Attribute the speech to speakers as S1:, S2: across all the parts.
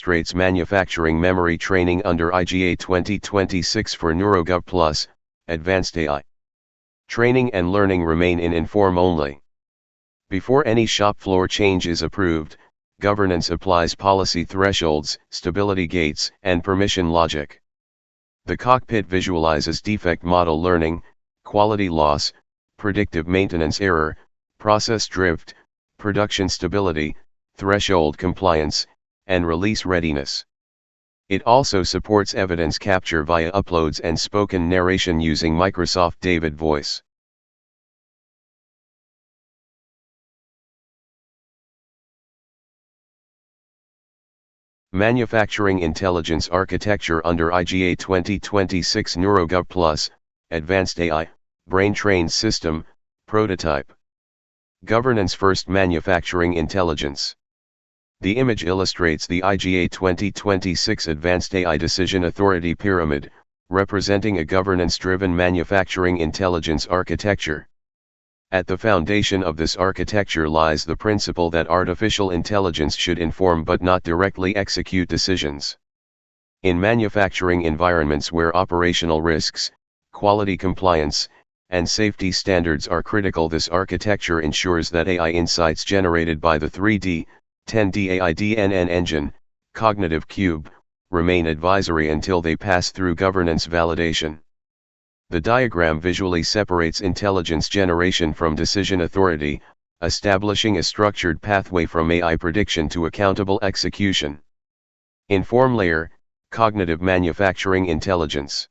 S1: illustrates manufacturing memory training under IGA 2026 for NeuroGov+, Advanced AI. Training and learning remain in Inform only. Before any shop floor change is approved, governance applies policy thresholds, stability gates, and permission logic. The cockpit visualizes defect model learning, quality loss, predictive maintenance error, process drift, production stability, threshold compliance, and release readiness. It also supports evidence capture via uploads and spoken narration using Microsoft David Voice. Manufacturing Intelligence Architecture under IGA 2026 NeuroGov+, Advanced AI, Brain-Trained System, Prototype. Governance First Manufacturing Intelligence. The image illustrates the IGA 2026 Advanced AI Decision Authority Pyramid, representing a governance-driven manufacturing intelligence architecture. At the foundation of this architecture lies the principle that artificial intelligence should inform but not directly execute decisions. In manufacturing environments where operational risks, quality compliance, and safety standards are critical, this architecture ensures that AI insights generated by the 3D, 10D AI DNN Engine, cognitive cube, remain advisory until they pass through governance validation. The diagram visually separates intelligence generation from decision authority, establishing a structured pathway from AI prediction to accountable execution. Inform layer, cognitive manufacturing intelligence.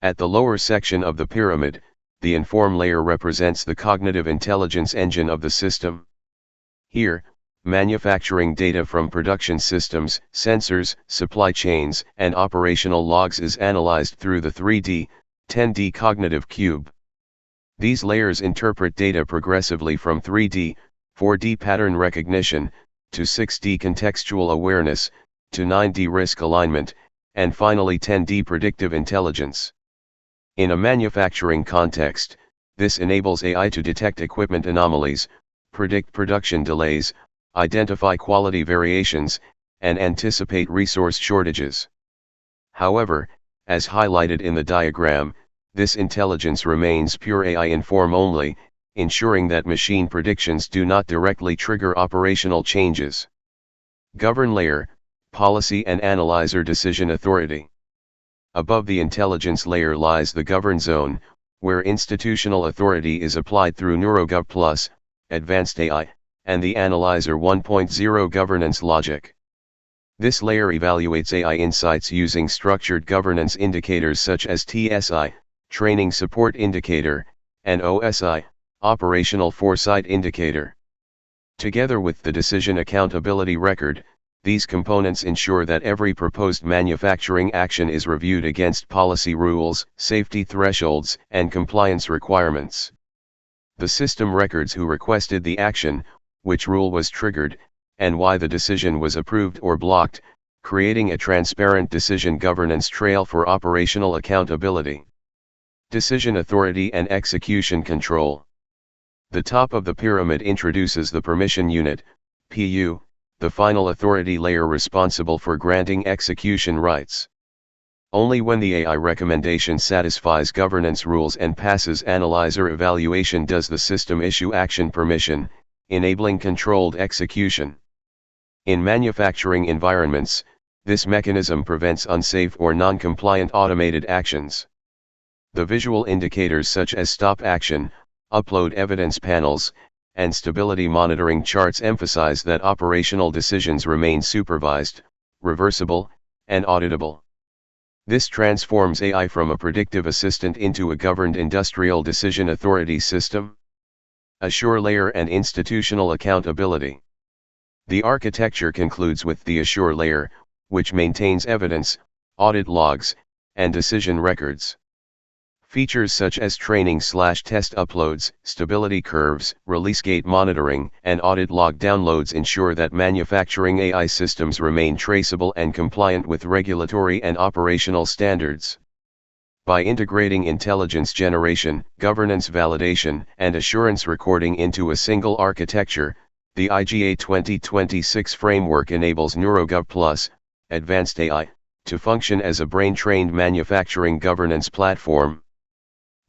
S1: At the lower section of the pyramid, the inform layer represents the cognitive intelligence engine of the system. Here, manufacturing data from production systems, sensors, supply chains, and operational logs is analyzed through the 3D, 10D cognitive cube. These layers interpret data progressively from 3D, 4D pattern recognition, to 6D contextual awareness, to 9D risk alignment, and finally 10D predictive intelligence. In a manufacturing context, this enables AI to detect equipment anomalies, predict production delays, identify quality variations, and anticipate resource shortages. However, as highlighted in the diagram, this intelligence remains pure AI inform only, ensuring that machine predictions do not directly trigger operational changes. Govern layer, policy and analyzer decision authority. Above the intelligence layer lies the govern zone, where institutional authority is applied through NeuroGov+, Advanced AI, and the Analyzer 1.0 governance logic. This layer evaluates AI insights using structured governance indicators such as TSI, Training Support Indicator, and OSI, Operational Foresight Indicator. Together with the Decision Accountability Record, these components ensure that every proposed manufacturing action is reviewed against policy rules, safety thresholds, and compliance requirements. The system records who requested the action, which rule was triggered, and why the decision was approved or blocked, creating a transparent decision governance trail for operational accountability. Decision authority and execution control. The top of the pyramid introduces the permission unit, PU, the final authority layer responsible for granting execution rights. Only when the AI recommendation satisfies governance rules and passes analyzer evaluation does the system issue action permission, enabling controlled execution. In manufacturing environments, this mechanism prevents unsafe or non-compliant automated actions. The visual indicators such as stop action, upload evidence panels, and stability monitoring charts emphasize that operational decisions remain supervised, reversible, and auditable. This transforms AI from a predictive assistant into a governed industrial decision authority system. Assure layer and institutional accountability. The architecture concludes with the Assure layer, which maintains evidence, audit logs, and decision records. Features such as training/test uploads, stability curves, release gate monitoring, and audit log downloads ensure that manufacturing AI systems remain traceable and compliant with regulatory and operational standards. By integrating intelligence generation, governance validation, and assurance recording into a single architecture, the IGA 2026 framework enables NeuroGov+, advanced AI, to function as a brain-trained manufacturing governance platform.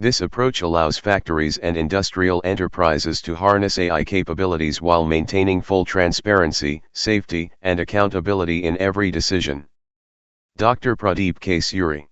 S1: This approach allows factories and industrial enterprises to harness AI capabilities while maintaining full transparency, safety, and accountability in every decision. Dr. Pradeep K. Suri.